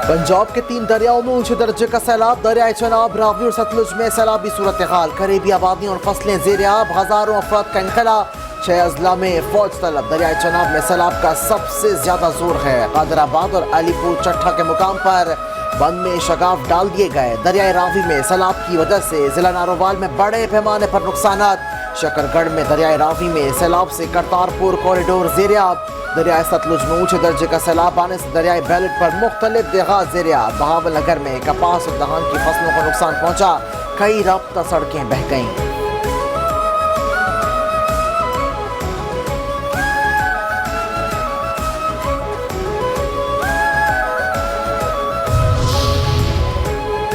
पंजाब के 3 दरियाओं में ऊंचे दर्जे का सैलाब। दरियाए चनाब, रावी और सतलुज में सैलाबी सूरत हाल। करीबी आबादियों और फसलें ज़ेर-ए-आब। हज़ारों अफराद का इनखला। 6 अजला में फौज तलब। दरियाए चनाब में सैलाब का सबसे ज्यादा जोर है। कादराबाद और अलीपुर चट्ठा के मुकाम पर बंद में शगाफ डाल दिए गए। दरियाए रावी में सैलाब की वजह से जिला नारोवाल में बड़े पैमाने पर नुकसानात। शकरगढ़ में दरियाए रावी में सैलाब से करतारपुर कॉरिडोर ज़ेर-ए-आब। दरियाए सतलुज में ऊंचे दर्जे का सैलाब आने से दरियाए बैलेट पर मुख्तलिफ देहात ज़ेर-ए-आब। बहावल नगर में कपास और दहान की फसलों को नुकसान पहुंचा। कई राब्ता सड़कें बह गईं।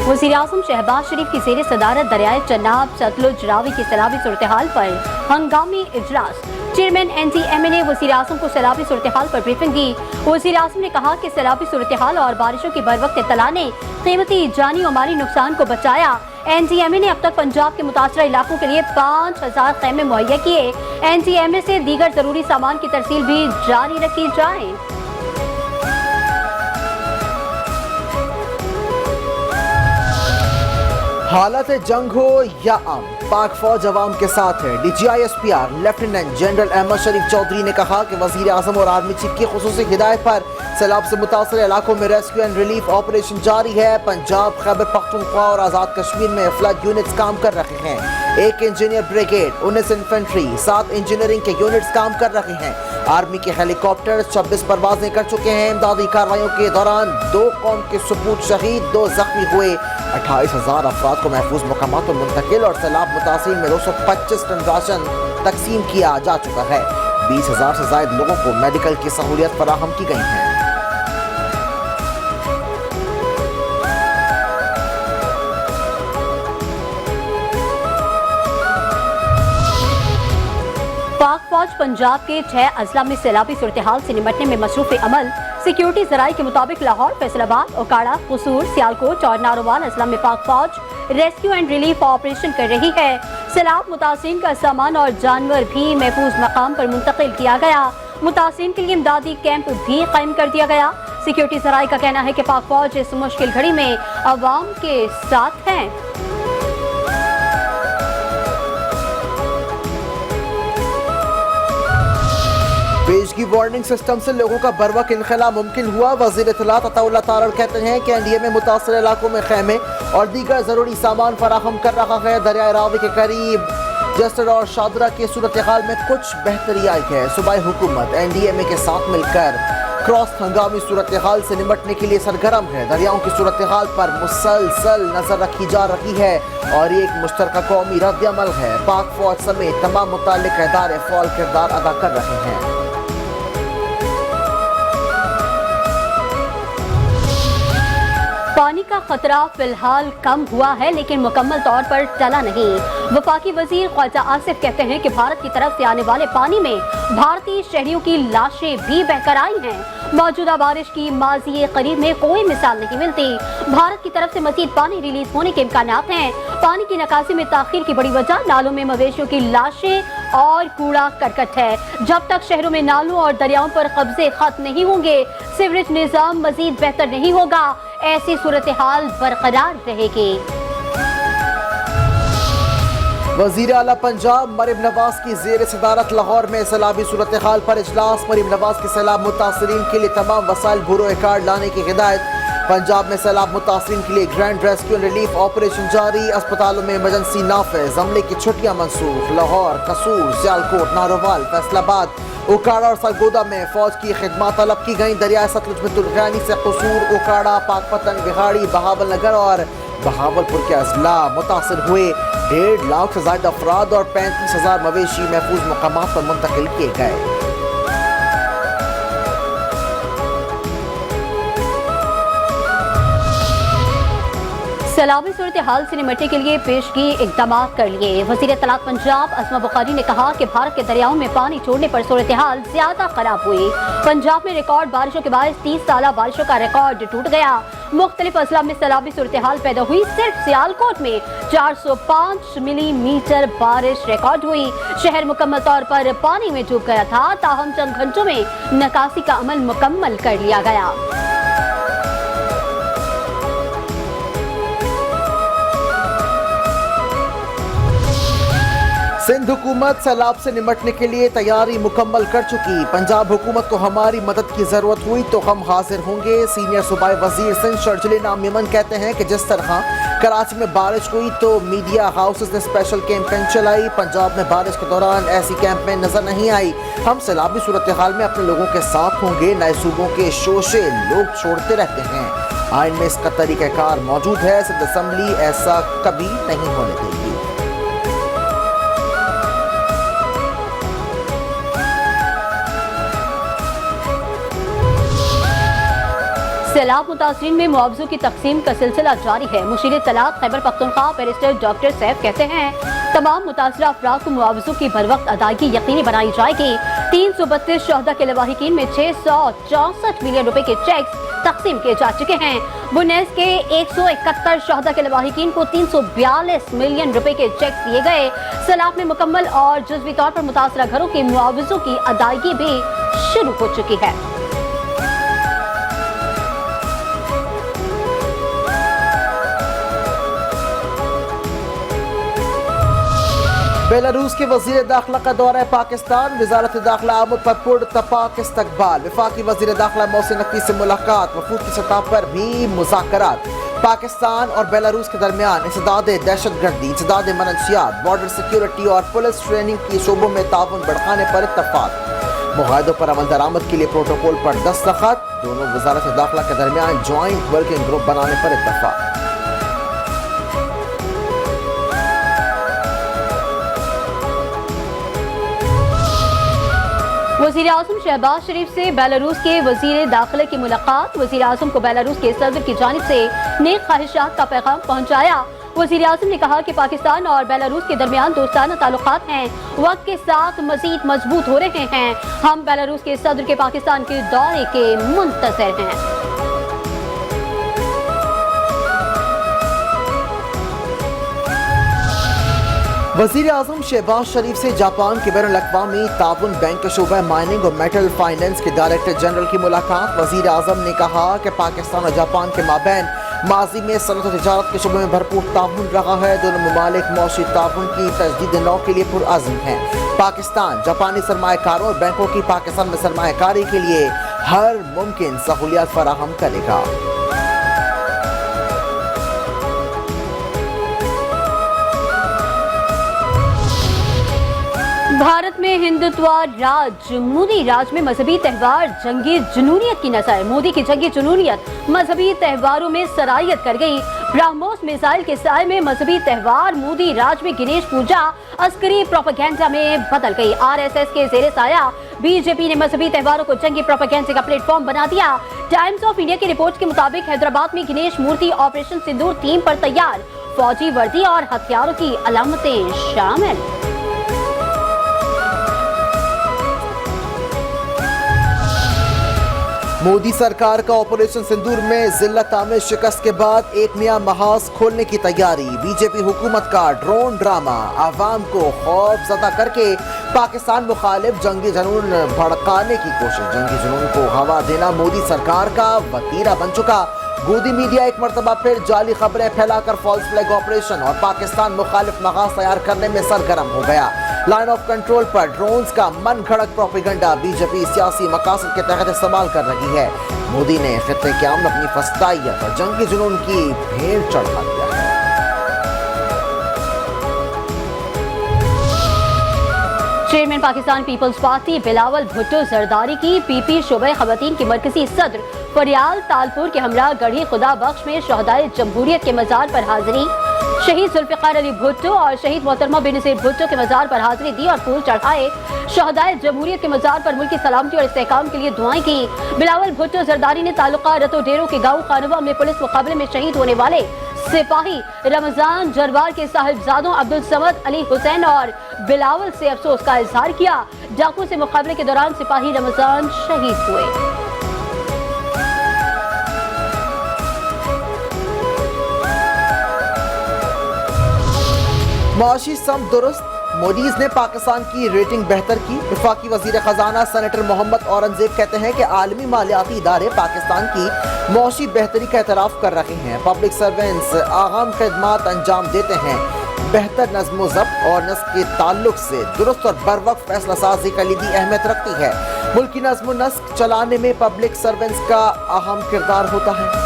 वज़ीर-ए-आज़म शहबाज शरीफ की ज़ेर सदारत दरियाए चनाब, सतलुज, रावी की सैलाबी सूरत हाल पर हंगामी इजलास। चेयरमैन NDMA ने वज़ीर-ए-आज़म को सैलाबी सूरत हाल पर ब्रीफिंग दी। वज़ीर-ए-आज़म ने कहा कि सैलाबी सूरत हाल और बारिशों की बरवक्त इत्तला ने कीमती जानी और माली नुकसान को बचाया। NDMA ने अब तक पंजाब के मुतासरा इलाकों के लिए 5000 खैमे मुहैया किए। NDMA से दीगर जरूरी सामान की तरसील भी जारी रखी जाए। हालत जंग हो या आम, पाक फौज अवाम के साथ है। DGISPR लेफ्टिनेंट जनरल अहमद शरीफ चौधरी ने कहा कि वज़ीर आज़म और आर्मी चीफ की खुसूसी हिदायत पर सैलाब से मुतासर इलाकों में रेस्क्यू एंड रिलीफ ऑपरेशन जारी है। पंजाब, खैबर पख्तूनख्वा और आज़ाद कश्मीर में फ्लड यूनिट्स काम कर रहे हैं। 1 इंजीनियर ब्रिगेड, 19 इन्फेंट्री, 7 इंजीनियरिंग के यूनिट्स काम कर रहे हैं। आर्मी के हेलीकॉप्टर 26 परवाजें कर चुके हैं। इमदादी कार्रवाइयों के दौरान 2 कौम के सपूत शहीद, 2 जख्मी हुए। 28,000 अफराद को महफूज मकामात पर मुंतकिल और सैलाब मुतासिर में 225 टन राशन तकसीम किया जा चुका है। 20,000 से ज्यादा लोगों को मेडिकल की सहूलियत फराहम की गई है। पाक फौज पंजाब के 6 अजला में सैलाबी सूरत हाल से निपटने में मसरूफ अमल। सिक्योरिटी जराये के मुताबिक लाहौर, फैसलाबाद, ओकाड़ा, कसूर, सियालकोट और नारोवाल अजला में पाक फौज रेस्क्यू एंड रिलीफ ऑपरेशन कर रही है। सैलाब मुतासिरीन का सामान और जानवर भी महफूज मकाम पर मुंतकिल किया गया। मुतासिरीन के लिए इमदादी कैंप भी कायम कर दिया गया। सिक्योरिटी जराये का कहना है कि पाक फौज इस मुश्किल घड़ी में अवाम के साथ है। पेशगी वार्निंग सिस्टम से लोगों का बरवक इनखला मुमकिन हुआ। वज़ीर इत्तलात अताउल्लाह तारड़ कहते हैं कि NDMA मुतासर इलाकों में खैमे और दीगर जरूरी सामान फराहम कर रहा है। दरियाए रावी के करीब जस्टर और शादरा की सूरत हाल में कुछ बेहतरी आई है। सूबाई हुकूमत NDMA के साथ मिलकर क्रॉस हंगामी सूरत हाल से निपटने के लिए सरगर्म है। दरियाओं की सूरत हाल पर मुसलसल नजर रखी जा रही है और ये एक मुश्तरका कौमी रद्द अमल है। पाक फौज समेत तमाम मुताल्लिक इदारे फौल किरदार अदा कर रहे हैं। पानी का खतरा फिलहाल कम हुआ है लेकिन मुकम्मल तौर पर टला नहीं। वफाकी वजीर ख्वाजा आसिफ कहते हैं कि भारत की तरफ से आने वाले पानी में भारतीय शहरियों की लाशें भी बहकर आई हैं। मौजूदा बारिश की माज़ी करीब में कोई मिसाल नहीं मिलती। भारत की तरफ से मजीद पानी रिलीज होने के इम्कानात हैं। पानी की निकासी में ताखीर की बड़ी वजह नालों में मवेशियों की लाशें और कूड़ा करकट है। जब तक शहरों में नालों और दरियाओं पर कब्जे खत्म नहीं होंगे, सीवरेज निजाम मजीद बेहतर नहीं होगा। ऐसी सूरत हाल बरकरार रहेगी। वज़ीर आला पंजाब मरीम नवाज की ज़ेर सदारत लाहौर में सैलाबी सूरत हाल पर इजलास। मरीम नवाज की सैलाब मुतासरीन के लिए तमाम वसाइल बुरोए कार्ड लाने की हिदायत। पंजाब में सैलाब मुतासरीन के लिए ग्रैंड रेस्क्यू रिलीफ ऑपरेशन जारी। अस्पतालों में इमरजेंसी नाफिज, अमले की छुट्टियां मनसूख। लाहौर, कसूर, सियालकोट, नारोवाल, फैसलाबाद, ओकाड़ा और सरगोदा में फौज की खिदमत तलब की गई। दरियाए सतलुज में तुर्गानी से कसूर, ओकाड़ा, पाकपतन, बिहाड़ी, बहावल नगर और बहावलपुर के अजला मुतासर हुए। 1.5 लाख से ज्यादा अफराद और 35,000 मवेशी महफूज मकामात पर मुंतकिल किए गए। सैलाबी सूरत हाल से निपटने के लिए पेशगी इकदाम कर लिए। वज़ीर इत्तलात पंजाब अस्मा बुखारी ने कहा कि भारत के दरियाओं में पानी छोड़ने पर सूरत हाल ज्यादा खराब हुई। पंजाब में रिकॉर्ड बारिशों के बाद 30 साल बारिशों का रिकॉर्ड टूट गया। मुख्तलिफ अजला में सैलाबी सूरत हाल पैदा हुई। सिर्फ सियालकोट में 405 मिलीमीटर बारिश रिकॉर्ड हुई। शहर मुकम्मल तौर पर पानी में डूब गया था, ताहम चंद घंटों में निकासी का अमल मुकम्मल कर लिया गया। सिंध हुकूमत सैलाब से निपटने के लिए तैयारी मुकम्मल कर चुकी। पंजाब हुकूमत को हमारी मदद की ज़रूरत हुई तो हम हाजिर होंगे। सीनियर सूबाई वजीर सिंध शर्जिल नाम यमन कहते हैं कि जिस तरह कराची में बारिश हुई तो मीडिया हाउसेस ने स्पेशल कैंपेन चलाई। पंजाब में बारिश के दौरान ऐसी कैंपेन नजर नहीं आई। हम सैलाबी सूरत हाल में अपने लोगों के साथ होंगे। नए सूबों के शोशे लोग छोड़ते रहते हैं। आइन में इसका तरीक़ाकार मौजूद है। सिंध असम्बली ऐसा कभी नहीं होने देगी। सैलाब मुतासरीन में मुआवजों की तकसीम का सिलसिला जारी है। मुशीर तलाक खैबर पख्तूनख्वा बैरिस्टर डॉक्टर सैफ कहते हैं तमाम मुतासरा अफराद को मुआवजों की बर वक्त अदायगी यकीनी बनाई जाएगी। 332 शहदा के लवाहिकीन में 664 मिलियन रुपए के चेक्स तकसीम किए जा चुके हैं। बुनेस के 171 शहदा के लवाहिकीन को 342 मिलियन रुपए के चेक दिए गए। सैलाब में मुकम्मल और जुज़वी तौर पर मुतासरा घरों के मुआवजों की अदायगी भी शुरू हो चुकी है। बेलारूस के वजीर दाखिला का दौरा पाकिस्तान। वजारत दाखिला आमद पर पुरतपाक इस्तकबाल। वफाकी वजीर दाखिला मोहसिन नकवी से मुलाकात। वफूद की सतह पर भी मुज़ाकरात। पाकिस्तान और बेलारूस के दरमियान इंसदाद दहशतगर्दी, इंसदाद मनशियात, बॉर्डर सिक्योरिटी और पुलिस ट्रेनिंग की शोबों में ताउन बढ़ाने पर इत्तफाक। मुआहदों पर अमल दरामद के लिए प्रोटोकॉल पर दस्तखत। दोनों वजारत दाखिला के दरमियान ज्वाइंट वर्किंग ग्रुप बनाने पर इत्तफाक। वज़ीर आज़म शहबाज शरीफ से बेलारूस के वज़ीर दाखिला की मुलाकात। वज़ीर आज़म को बेलारूस के सदर की जानिब से नेक ख्वाहिशात का पैगाम पहुँचाया। वज़ीर आज़म ने कहा कि पाकिस्तान और बेलारूस के दरमियान दोस्ताना ताल्लुकात हैं, वक्त के साथ मज़ीद मजबूत हो रहे हैं। हम बेलारूस के सदर के पाकिस्तान के दौरे के मुंतज़िर हैं। वज़ीर आज़म शहबाज शरीफ से जापान के बैनुल अक़वामी ताउन बैंक के शोबा माइनिंग और मेटल फाइनेंस के डायरेक्टर जनरल की मुलाकात। वज़ीर आज़म ने कहा कि पाकिस्तान और जापान के माबैन माजी में सनअत और तिजारत के शोबे में भरपूर ताउन रहा है। दोनों ममालिक मौशी ताउन की तजदीद नौ के लिए पुरअज़्म हैं। पाकिस्तान जापानी सरमायाकारों और बैंकों की पाकिस्तान में सरमायाकारी के लिए हर मुमकिन सहूलियत फराहम करेगा। भारत में हिंदुत्व राज, मोदी राज में मजहबी त्यौहार जंगी जुनूनियत की नजर। मोदी की जंगी जुनूनियत मजहबी त्यौहारों में सरायत कर गई। ब्रह्मोस मिसाइल के साय में मजहबी त्यौहार मोदी राज में गणेश पूजा अस्करी प्रोपेगेंडा में बदल गई। आरएसएस के जेरे साया बीजेपी ने मजहबी त्यौहारों को जंगी प्रोपेगेंडा का प्लेटफॉर्म बना दिया। टाइम्स ऑफ इंडिया की रिपोर्ट के मुताबिक हैदराबाद में गणेश मूर्ति ऑपरेशन सिंदूर थीम पर तैयार, फौजी वर्दी और हथियारों की अलामतें शामिल। मोदी सरकार का ऑपरेशन सिंदूर में जिल्लत आमिर शिकस्त के बाद एक नया महाज खोलने की तैयारी। बीजेपी हुकूमत का ड्रोन ड्रामा आवाम को खौफ ज़दा करके पाकिस्तान मुखालिफ जंगी जुनून भड़काने की कोशिश। जंगी जुनून को हवा देना मोदी सरकार का वतीरा बन चुका। गोदी मीडिया एक मरतबा फिर जाली खबरें फैलाकर फॉल्स फ्लैग ऑपरेशन और पाकिस्तान मुखालिफ मगाज तैयार करने में सरगर्म हो गया। लाइन ऑफ कंट्रोल पर ड्रोन्स का मन घड़त प्रोपेगेंडा बीजेपी सियासी मकासद के तहत इस्तेमाल कर रही है। मोदी ने खित्ते क़याम अपनी फस्तायत और जंगी जुनून की भेड़ चढ़ा दिया है। चेयरमैन पाकिस्तान पीपल्स पार्टी बिलावल भुट्टो जरदारी की पीपी शोबे खवातीन के मरकजी सदर फरियाल तालपुर के हमरा गढ़ी खुदा बख्श में शहदाए जमहूरियत के मजार पर हाजिरी। शहीद जुल्फ़िकार अली भुट्टो और शहीद मोहतरमा बेनज़ीर भुट्टो के मजार पर हाजिरी दी और फूल चढ़ाए। शहदाए जमहूरियत के मजार पर मुल्क की सलामती और इस्तेहकाम के लिए दुआएं की। बिलावल भुट्टो जरदारी ने ताल्लुका रतो डेरो के गाँव खानवा में पुलिस मुकाबले में शहीद होने वाले सिपाही रमजान जरवार के साहिबजादों अब्दुल समद अली हुसैन और बिलावल से अफसोस का इजहार किया। डाकू से मुकाबले के दौरान सिपाही रमजान शहीद हुए। माशी सम दुरुस्त, मोडीज ने पाकिस्तान की रेटिंग बेहतर की। वफाकी वजीर खजाना सेनेटर मोहम्मद औरंगजेब कहते हैं कि आलमी मालियाती इदारे पाकिस्तान की मौशी बेहतरी का एतराफ़ कर रहे हैं। पब्लिक सर्वेंट्स अहम खिदमात अंजाम देते हैं। बेहतर नज़्म ज़ब्त और नस्ल के ताल्लुक से दुरुस्त और बर वक्त फैसला साजी कलीदी अहमियत रखती है। मुल्क की नज़्म नस्क चलाने में पब्लिक सर्वेंट्स का अहम किरदार होता है।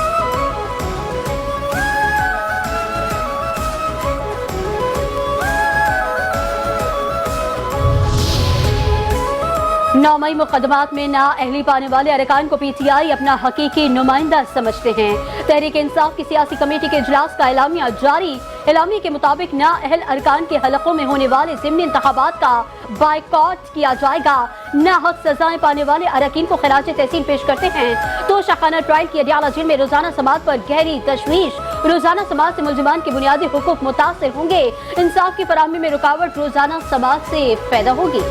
9 मई मुकदमात में नाअहली पाने वाले अरकान को पीटीआई अपना हकीकी नुमाइंदा समझते हैं। तहरीक इंसाफ की सियासी कमेटी के इजलास का एलामिया जारी। एलामिया के मुताबिक नाअहल अरकान के हलकों में होने वाले ज़िमनी इंतखाबात का बाइकॉट किया जाएगा। नाहक सजाएं पाने वाले अरकान को खराज तहसीन पेश करते हैं। तो शाखाना ट्रायल की अडियाला जेल में रोजाना समाज पर गहरी तशवीश। रोजाना समाज से मुलजिमान के बुनियादी हुकूक मुतासर होंगे। इंसाफ की फराहमी में रुकावट रोजाना समाज से पैदा होगी।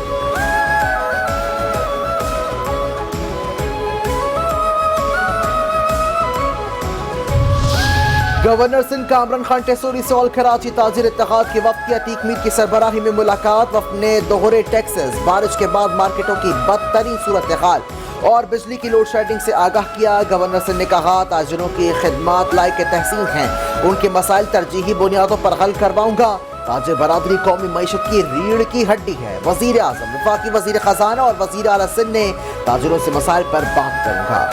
गवर्नर सिंध कामरान खान टेसोरी सॉल कराची ताजिर इत्तेहाद के वक्त अतीक मीर की सरबराही में मुलाकात। वक्त ने दोहरे टैक्सेस, बारिश के बाद मार्केटों की बदतरीन सूरत हाल और बिजली की लोड शेडिंग से आगाह किया। गवर्नर सिंध ने कहा ताजिरों की खिदमात लायक तहसीन हैं, उनके मसाइल तरजीही बुनियादों पर हल करवाऊंगा। ताजिर बरादरी कौमी मईशत की रीढ़ की हड्डी है। वजीर आजम, वफाकी वजीर खजाना और वजीर आला सिंध ने ताजिरों से मसाइल पर बात करूंगा।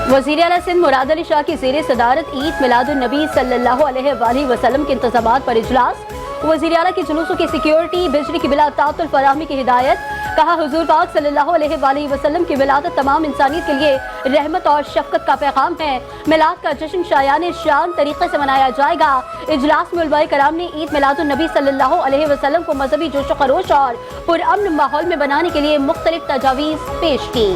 वज़ीर आला सिंध मुराद अली शाह की ज़ेर सदारत ईद मिलादुन नबी सल्लल्लाहु अलैहि वसल्लम के इंतज़ामात पर इजलास। वज़ीर आला के जुलूसों की सिक्योरिटी, बिजली की बिला तातुल फराहमी की हिदायत। कहा हुजूर पाक सल्लल्लाहु अलैहि वसल्लम की विलादत तमाम इंसानियत के लिए रहमत और शफ़क़त का पैगाम है। मिलाद का जश्न शायान शान तरीके से मनाया जाएगा। इजलास में उलमाए कराम ने ईद मिलादुन नबी सल्लल्लाहु अलैहि वसल्लम को मजहबी जोश खरोश और पुरअमन माहौल में बनाने के लिए मुख्तलिफ तजावीज़ पेश की।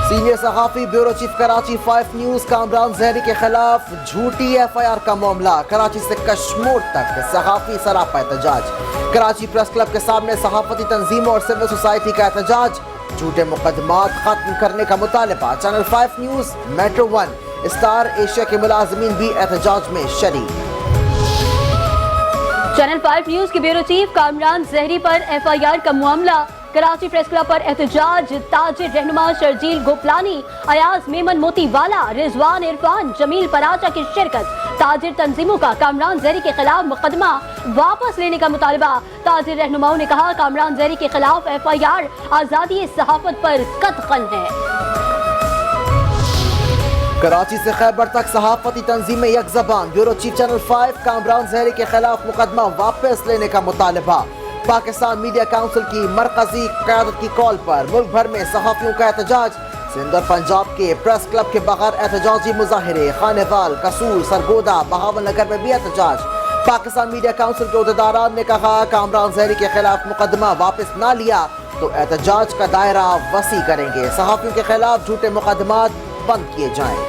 सीनियर सहाफ़ी bureau chief Karachi 5 news Kamran Zehri के खिलाफ झूठी FIR का मामला। कराची से कश्मीर तक सहाफ़ी सरापा एहतजाज। कराची प्रेस क्लब के सामने सहाफ़ती तंजीमों और सिविल सोसाइटी का एहतजाज। झूठे मुकदमात खत्म करने का मुतालबा। Channel 5 news, metro 1, star Asia के मुलाजमीन भी एहतजाज में शरीक। चैनल 5 न्यूज़ के ब्यूरो चीफ कामरान ज़हरी पर FIR का मामला। कराची प्रेस क्लब पर एहतजाज। ताजिर रहनुमा शर्जील गोपलानी, अयाज मेमन मोतीवाला, रिजवान इरफान, जमील पराचा की शिरकत। ताजिर तंजीमों का कामरान ज़हरी के खिलाफ मुकदमा वापस लेने का मुतालबा। ताजिर रहनुमाओं ने कहा कामरान ज़हरी के खिलाफ FIR आज़ादी सहाफत पर कतगन है। कराची से खैबर तक सहाफती तंजीमें एक जबान। Bureau chief channel 5 Kamran Zehri के खिलाफ मुकदमा वापस लेने का मुतालबा। पाकिस्तान मीडिया काउंसिल की मरकजी क़यादत की कॉल पर मुल्क भर में सहाफ़ियों का एहतजाज। सिंध और पंजाब के प्रेस क्लब के बगैर एहतजाजी मुजाहिरे। खानेवाल, कसूर, सरगोदा, बहावल नगर में भी एहतजाज। पाकिस्तान मीडिया काउंसिल के उहदेदारान ने कहा कामरान ज़हरी के खिलाफ मुकदमा वापस ना लिया तो एहतजाज का दायरा वसी करेंगे। सहाफ़ियों के खिलाफ झूठे मुकदमात बंद किए जाएं।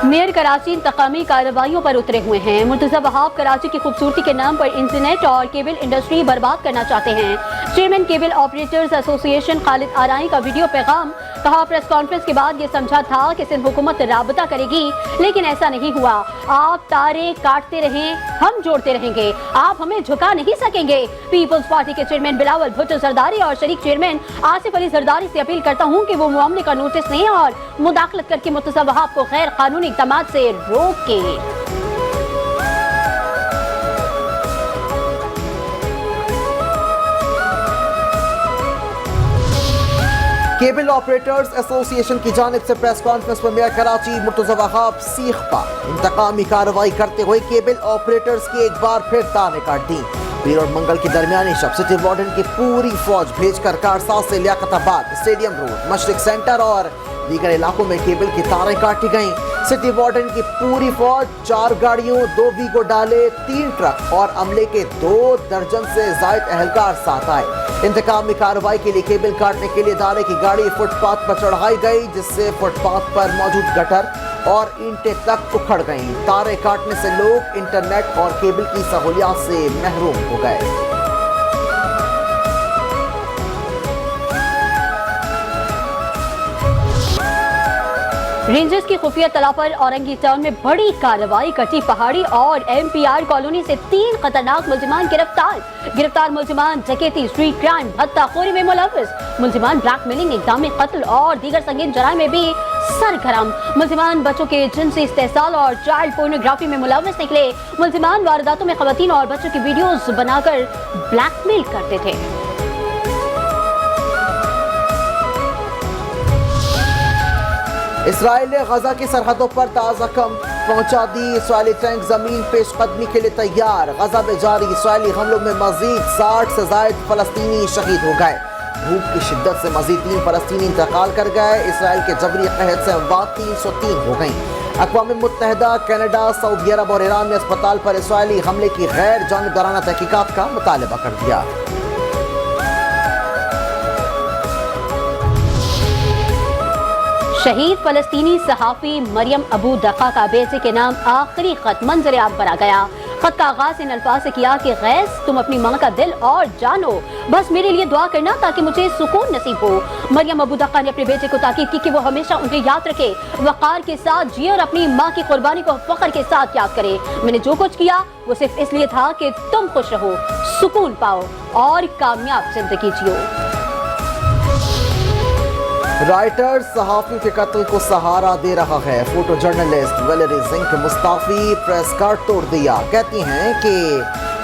मेयर कराची इंतकामी कार्रवाइयों पर उतरे हुए हैं। मुर्तज़ा वहाब कराची की खूबसूरती के नाम पर इंटरनेट और केबल इंडस्ट्री बर्बाद करना चाहते हैं। Chairman cable operators association Khalid Arai का वीडियो पैगाम। कहा प्रेस कॉन्फ्रेंस के बाद ये समझा था कि सिंध हुकूमत राबता करेगी, लेकिन ऐसा नहीं हुआ। आप तारे काटते रहें, हम जोड़ते रहेंगे, आप हमें झुका नहीं सकेंगे। पीपल्स पार्टी के चेयरमैन बिलावल भुट्टो जरदारी और शरीक चेयरमैन आसिफ अली जरदारी से अपील करता हूँ कि वो मामले का नोटिस लें और मुदाखलत करके मुर्तज़ा वहाब को गैर कानूनी इक़दामात से रोकें। केबल ऑपरेटर्स एसोसिएशन की जानिब से प्रेस कॉन्फ्रेंस में मेयर कराची मुर्तज़ा वहाब सीख पर इंतकामी कार्रवाई करते हुए केबल ऑपरेटर्स की एक बार फिर तारें काट दी। पीर और मंगल की दरमियानी शब सिटी वार्डन की पूरी फौज भेजकर कारसाज से लियाकताबाद, स्टेडियम रोड, मशरिक सेंटर और दीगर इलाकों में केबल की तारें काटी गईं। सिटी वार्डन की पूरी फौज 4 गाड़ियों, 2 वीगो डाले, 3 ट्रक और अमले के 2 दर्जन से जायद एहलकार साथ आए। इंतकामी कार्रवाई के लिए केबल काटने के लिए दारे की गाड़ी फुटपाथ पर चढ़ाई गई, जिससे फुटपाथ पर मौजूद गटर और ईंटें तक उखड़ गईं। तारे काटने से लोग इंटरनेट और केबल की सहूलियात से महरूम हो गए। रेंजर्स की खुफिया तला पर औरंगी टाउन में बड़ी कार्रवाई कटी पहाड़ी और MPR कॉलोनी से 3 खतरनाक मुलजिमान गिरफ्तार मुलजिमान डकैती, स्ट्रीट क्राइम, भत्ताखोरी में मुलव्विस। मुलजिमान ब्लैकमेलिंग, इक़दाम कत्ल और दीगर संगीन जराइम में भी सरगर्म। मुलजिमान बच्चों के जिनसी इस्तेहसाल और चाइल्ड पोर्नोग्राफी में मुलव्विस निकले। मुलजिमान वारदातों में खवातीन और बच्चों की वीडियोस बनाकर ब्लैकमेल करते थे। इसराइल ने गजा की सरहदों पर ताज़ा कम पहुंचा दी। इसराइली टैंक जमीन पेशकदमी के लिए तैयार। गजा में जारी इसराइली हमलों में मजीद 60 से ज़ायद फलस्तीनी शहीद हो गए। भूख की शिद्दत से मजीद 3 फलस्तीनी इंतकाल कर गए। इसराइल के जबरी कहत से अमवात 303 हो गई। अक़वाम मुत्तहिदा, कनाडा, सऊदी अरब और ईरान ने अस्पताल पर इसराइली हमले की गैर जानिबदाराना तहकीकात का मुतालबा कर दिया। शहीद फलस्तीनी सहाफ़ी मरियम अबू दक़ा का बेटे के नाम आखिरी खत मंजर आम पर आ गया। खत का आगाज इन अल्फाज से किया कि गैस, तुम अपनी माँ का दिल और जानो, बस मेरे लिए दुआ करना ताकि मुझे सुकून नसीब हो। मरियम अबू दक़ा ने अपने बेटे को ताकीद की कि वो हमेशा उन्हें याद रखे, वक़ार के साथ जिए और अपनी माँ की कुर्बानी को फ़ख्र के साथ याद करे। मैंने जो कुछ किया वो सिर्फ इसलिए था कि तुम खुश रहो, सुकून पाओ और कामयाब जिंदगी जियो। राइटर्स सहाफ़ी के कत्ल को सहारा दे रहा है। फोटो जर्नलिस्ट वैलेरी ज़िंक मुस्ताफ़ी प्रेस कार्ड तोड़ दिया। कहती हैं कि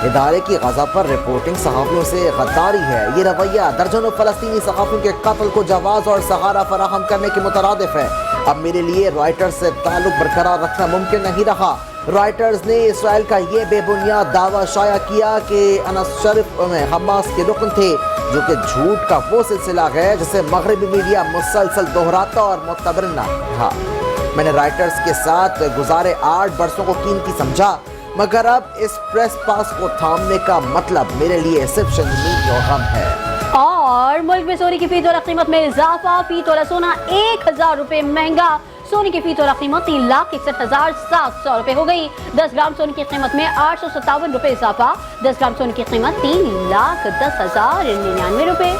इदारे की गजा पर रिपोर्टिंग सहाफ़ियों से गद्दारी है। ये रवैया दर्जनों फ़लस्तीनी सहाफ़ियों के कत्ल को जवाज़ और सहारा फराहम करने के मुतरादिफ है। अब मेरे लिए राइटर्स से ताल्लुक़ बरकरार रखना मुमकिन नहीं रहा। राइटर्स ने इसराइल का ये बेबुनियाद दावा शाया किया कि अनस शरीफ में हमास के रुकन थे, जो कि झूठ का वो सिलसिला है जिसे मगरबी मीडिया मुसलसल दोहराता और मुतबरना था। मैंने राइटर्स के साथ गुजारे 8 बरसों को कीमती समझा, मगर अब इस प्रेस पास को थामने का मतलब मेरे लिए सिर्फ शर्मिंदगी और गम है। और मुल्क में सोने की फी तोला कीमत में इजाफा। फी तोला सोना 1000 रुपए महंगा। सोने की फी तोला कीमत 3,61,700 रुपए हो गई। 10 ग्राम सोने की कीमत में 857 रुपए इजाफा। 10 ग्राम सोने की कीमत 3,10,099 रुपए।